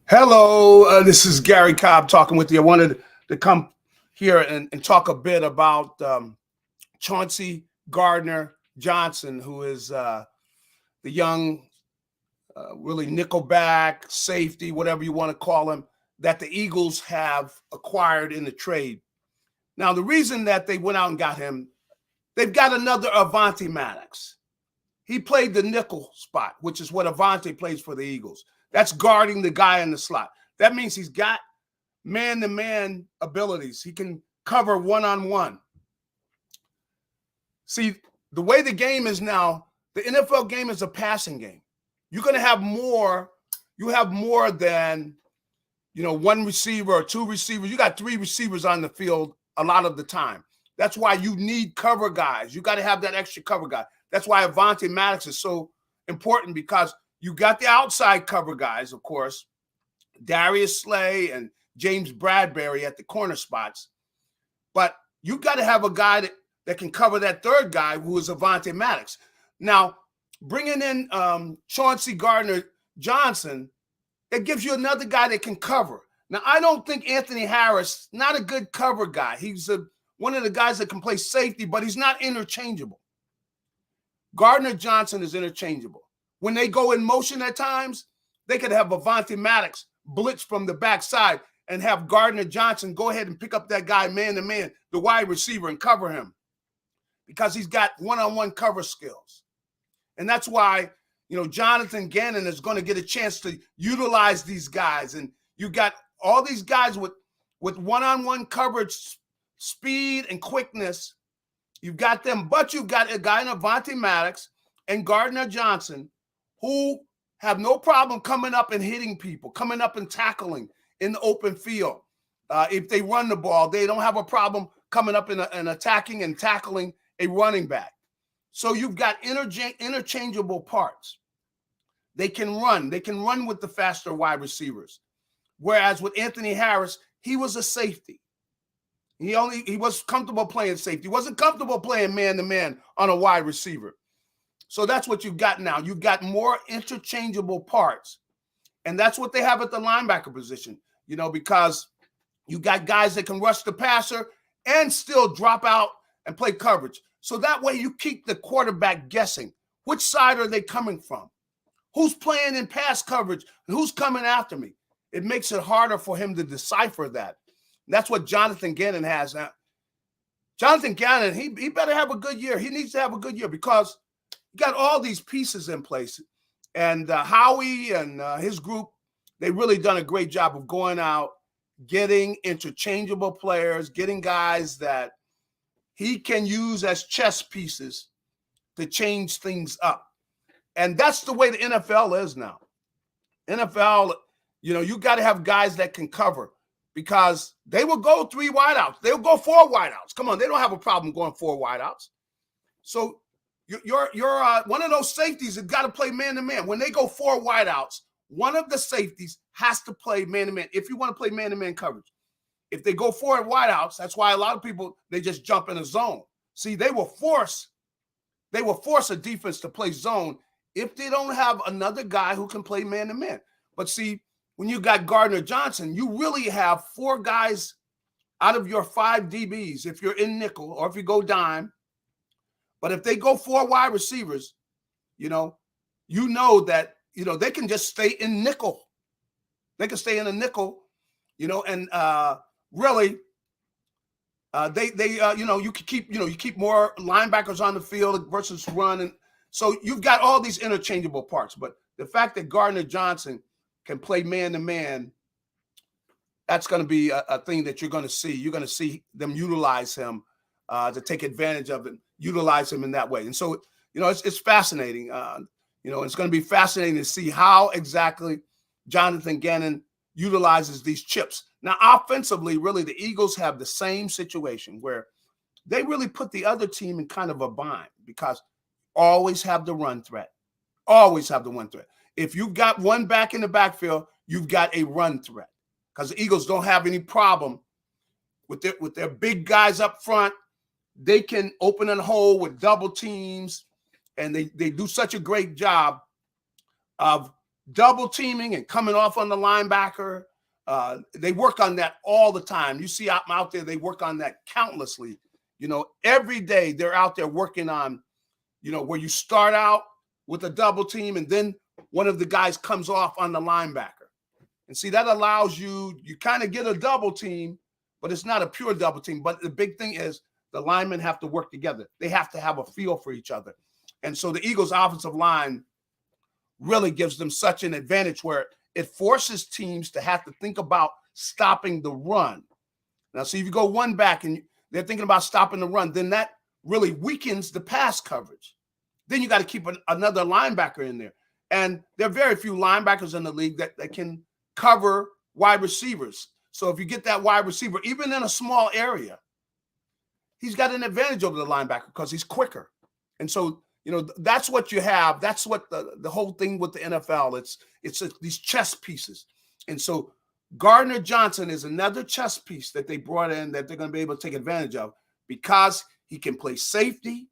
Hello, this is Gary Cobb talking with you. I wanted to come here and talk a bit about Chauncey Gardner-Johnson, who is the young, really nickelback, safety, whatever you want to call him, that the Eagles have acquired in the trade. Now, the reason that they went out and got him, they've got another Avante Maddox. He played the nickel spot, which is what Avante plays for the Eagles. That's guarding the guy in the slot. That means he's got man-to-man abilities. He can cover one-on-one. See, the way the game is now, the NFL game is a passing game. You're going to have more. You have more than, one receiver or two receivers. You got three receivers on the field a lot of the time. That's why you need cover guys. You got to have that extra cover guy. That's why Avante Maddox is so important, because you got the outside cover guys, of course, Darius Slay and James Bradbury at the corner spots. But you got to have a guy that can cover that third guy, who is Avante Maddox. Now, bringing in Chauncey Gardner-Johnson, it gives you another guy that can cover. Now, I don't think Anthony Harris, not a good cover guy. He's one of the guys that can play safety, but he's not interchangeable. Gardner-Johnson is interchangeable. When they go in motion at times, they could have Avante Maddox blitz from the backside and have Gardner-Johnson go ahead and pick up that guy man-to-man, the wide receiver, and cover him, because he's got one-on-one cover skills. And that's why, Jonathan Gannon is going to get a chance to utilize these guys. And you got all these guys with one-on-one coverage, speed, and quickness. You've got them, but you've got a guy in Avante Maddox and Gardner-Johnson who have no problem coming up and hitting people, coming up and tackling in the open field. If they run the ball, they don't have a problem coming up and attacking and tackling a running back. So you've got interchangeable parts. They can run. They can run with the faster wide receivers. Whereas with Anthony Harris, he was a safety. He was comfortable playing safety. He wasn't comfortable playing man-to-man on a wide receiver. So that's what you've got now. You've got more interchangeable parts. And that's what they have at the linebacker position, because you got guys that can rush the passer and still drop out and play coverage. So that way you keep the quarterback guessing. Which side are they coming from? Who's playing in pass coverage? And who's coming after me? It makes it harder for him to decipher that. And that's what Jonathan Gannon has now. Jonathan Gannon, he better have a good year. He needs to have a good year, because you got all these pieces in place. And Howie and his group, they really done a great job of going out, getting interchangeable players, getting guys that he can use as chess pieces to change things up. And that's the way the NFL is now. NFL, you got to have guys that can cover, because they will go 3 wideouts. They'll go 4 wideouts. Come on, they don't have a problem going 4 wideouts. So you're one of those safeties that got to play man-to-man. When they go 4 wideouts, one of the safeties has to play man-to-man if you want to play man-to-man coverage. If they go 4 wideouts, that's why a lot of people, they just jump in a zone. See, they will force a defense to play zone if they don't have another guy who can play man-to-man. But see, when you got Gardner-Johnson, you really have 4 guys out of your 5 DBs if you're in nickel or if you go dime. But if they go 4 wide receivers, you know that, they can just stay in nickel. They can stay in a nickel, and really, you can keep, you keep more linebackers on the field versus run. And so you've got all these interchangeable parts. But the fact that Gardner-Johnson can play man-to-man, that's going to be a thing that you're going to see. You're going to see them utilize him to take advantage of it, utilize him in that way. And so, it's fascinating. It's going to be fascinating to see how exactly Jonathan Gannon utilizes these chips. Now, offensively, really, the Eagles have the same situation where they really put the other team in kind of a bind, because always have the run threat. Always have the run threat. If you've got one back in the backfield, you've got a run threat, because the Eagles don't have any problem with their big guys up front. They can open a hole with double teams, and they do such a great job of double teaming and coming off on the linebacker. They work on that all the time. You see out there, they work on that countlessly. Every day they're out there working on, where you start out with a double team and then one of the guys comes off on the linebacker. And see, that allows you kind of get a double team, but it's not a pure double team. But the big thing is the linemen have to work together. They have to have a feel for each other. And so the Eagles' offensive line really gives them such an advantage where it forces teams to have to think about stopping the run. Now, see, if you go one back and they're thinking about stopping the run, then that really weakens the pass coverage. Then you got to keep another linebacker in there. And there are very few linebackers in the league that can cover wide receivers. So if you get that wide receiver, even in a small area, he's got an advantage over the linebacker because he's quicker. And so, that's what you have. That's what the whole thing with the NFL. It's these chess pieces. And so Gardner-Johnson is another chess piece that they brought in that they're going to be able to take advantage of because he can play safety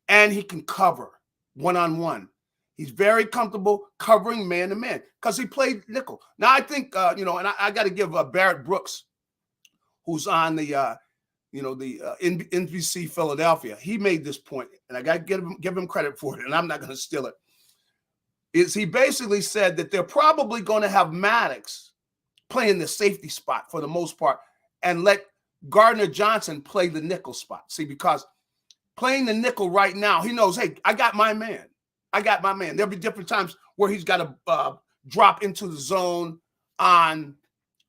and he can cover one-on-one. He's very comfortable covering man-to-man because he played nickel. Now, I think, and I got to give Barrett Brooks, who's on the NBC Philadelphia. He made this point, and I got to give him credit for it, and I'm not going to steal it. He basically said that they're probably going to have Maddox playing the safety spot for the most part and let Gardner-Johnson play the nickel spot. See, because playing the nickel right now, he knows, hey, I got my man. There'll be different times where he's got to drop into the zone on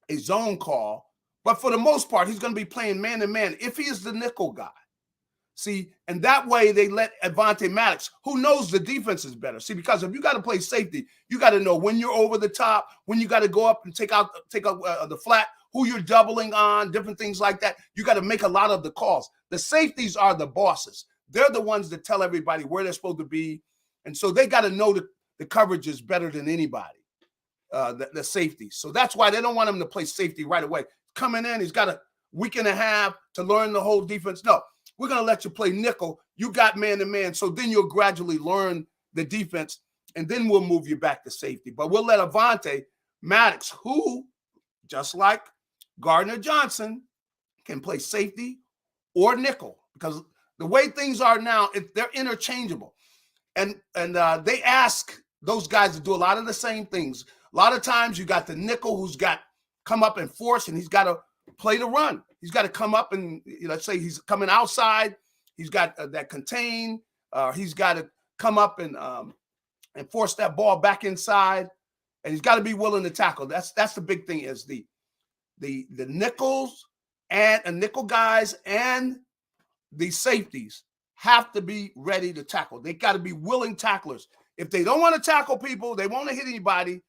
a zone call. But for the most part, he's going to be playing man-to-man if he is the nickel guy. See, and that way they let Avonte Maddox, who knows the defense is better. See, because if you got to play safety, you got to know when you're over the top, when you got to go up and take out the flat, who you're doubling on, different things like that. You got to make a lot of the calls. The safeties are the bosses. They're the ones that tell everybody where they're supposed to be. And so they got to know the coverage is better than anybody, the safety. So that's why they don't want him to play safety right away. Coming in, he's got a week and a half to learn the whole defense. No, we're going to let you play nickel. You got man-to-man. So then you'll gradually learn the defense, and then we'll move you back to safety. But we'll let Avonte Maddox, who, just like Gardner-Johnson, can play safety or nickel. Because the way things are now, they're interchangeable. And they ask those guys to do a lot of the same things. A lot of times you got the nickel who's got come up and force, and he's got to play the run. He's got to come up and, let's say he's coming outside. He's got that contain. He's got to come up and force that ball back inside. And he's got to be willing to tackle. That's the big thing is the nickels and nickel guys and the safeties have to be ready to tackle. They got to be willing tacklers. If they don't want to tackle people, they won't hit anybody,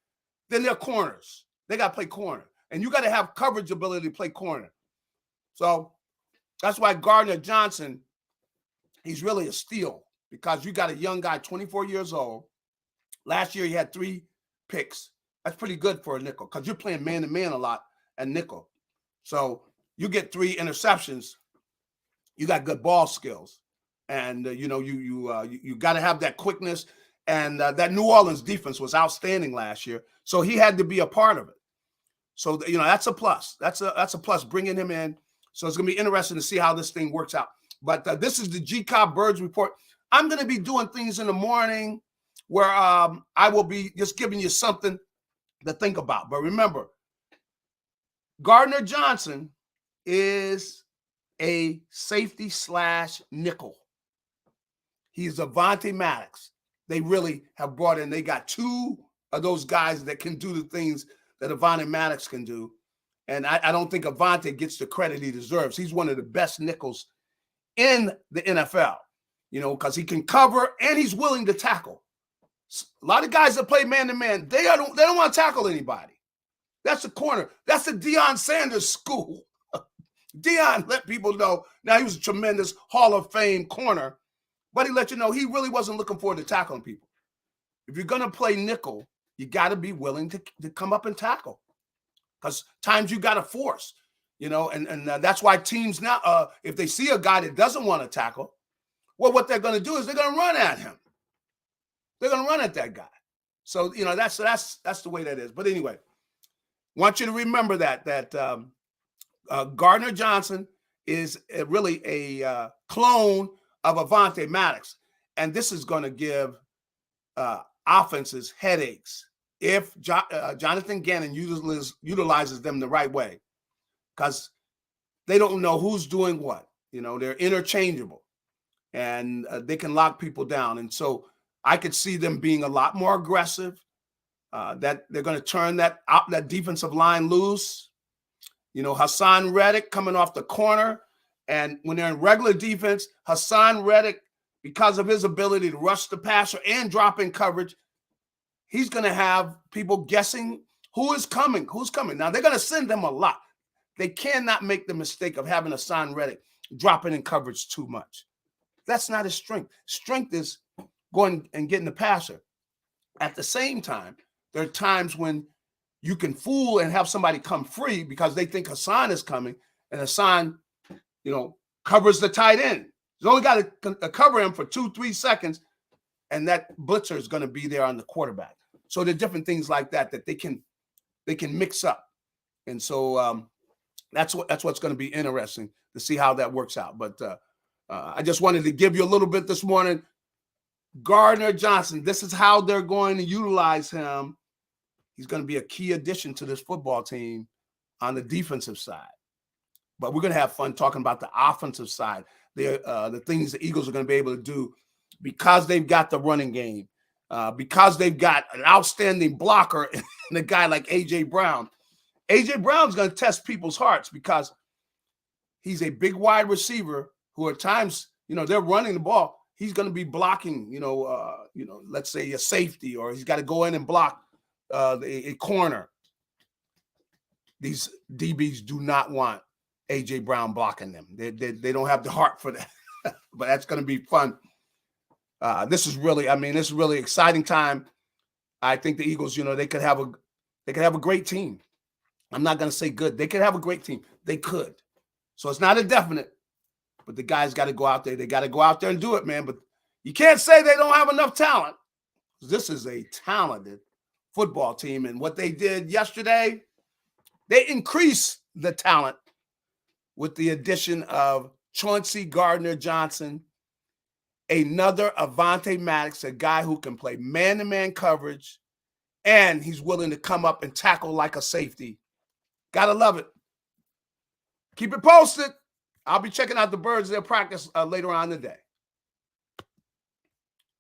then they're corners. They got to play corner. And you got to have coverage ability to play corner. So that's why Gardner-Johnson, he's really a steal because you got a young guy, 24 years old. Last year he had 3 picks. That's pretty good for a nickel because you're playing man-to-man a lot at nickel. So you get 3 interceptions. You got good ball skills. And, you got to have that quickness. And that New Orleans defense was outstanding last year. So he had to be a part of it. So, that's a plus. That's a plus bringing him in. So it's going to be interesting to see how this thing works out. But this is the G Cobb Birds Report. I'm going to be doing things in the morning where I will be just giving you something to think about. But remember, Gardner-Johnson is a safety / nickel. He's Avonte Maddox. They really have brought in, they got 2 of those guys that can do the things that Avonte Maddox can do. And I don't think Avonte gets the credit he deserves. He's one of the best nickels in the NFL, because he can cover and he's willing to tackle. A lot of guys that play man-to-man, they don't want to tackle anybody. That's the corner. That's the Deion Sanders school. Deion let people know. Now, he was a tremendous Hall of Fame corner, but he let you know he really wasn't looking forward to tackling people. If you're going to play nickel, you got to be willing to come up and tackle because times you got to force, and that's why teams now, if they see a guy that doesn't want to tackle, well, what they're going to do is they're going to run at him. They're going to run at that guy. So, that's the way that is. But anyway, want you to remember that Gardner-Johnson is really a clone of Avonte Maddox. And this is going to give offenses headaches if Jonathan Gannon utilizes them the right way, because they don't know who's doing what. They're interchangeable, and they can lock people down. And so I could see them being a lot more aggressive, that they're going to turn that defensive line loose. Hassan Reddick coming off the corner. And when they're in regular defense, Hassan Reddick, because of his ability to rush the passer and drop in coverage, he's going to have people guessing who's coming. Now, they're going to send them a lot. They cannot make the mistake of having Hassan Reddick dropping in coverage too much. That's not his strength. Strength is going and getting the passer. At the same time, there are times when you can fool and have somebody come free because they think Hassan is coming, and Hassan, covers the tight end. He's only got to cover him for 2-3 seconds, and that blitzer is going to be there on the quarterback. So there are different things like that they can mix up. And so that's what's going to be interesting to see how that works out. But I just wanted to give you a little bit this morning. Gardner-Johnson, this is how they're going to utilize him. He's going to be a key addition to this football team on the defensive side. But we're going to have fun talking about the offensive side, the things the Eagles are going to be able to do because they've got the running game, because they've got an outstanding blocker and a guy like A.J. Brown. A.J. Brown's going to test people's hearts because he's a big wide receiver who at times, they're running the ball. He's going to be blocking, let's say a safety, or he's got to go in and block a corner. These DBs do not want A.J. Brown blocking them. They don't have the heart for that. But that's going to be fun. This is really exciting time. I think the Eagles, they could have a great team. I'm not going to say good. They could have a great team. They could. So it's not a definite, but the guys got to go out there. They got to go out there and do it, man. But you can't say they don't have enough talent. This is a talented football team. And what they did yesterday, they increased the talent with the addition of Chauncey Gardner-Johnson, another Avonte Maddox, a guy who can play man-to-man coverage, and he's willing to come up and tackle like a safety. Gotta love it. Keep it posted. I'll be checking out the Birds, their practice later on in the day.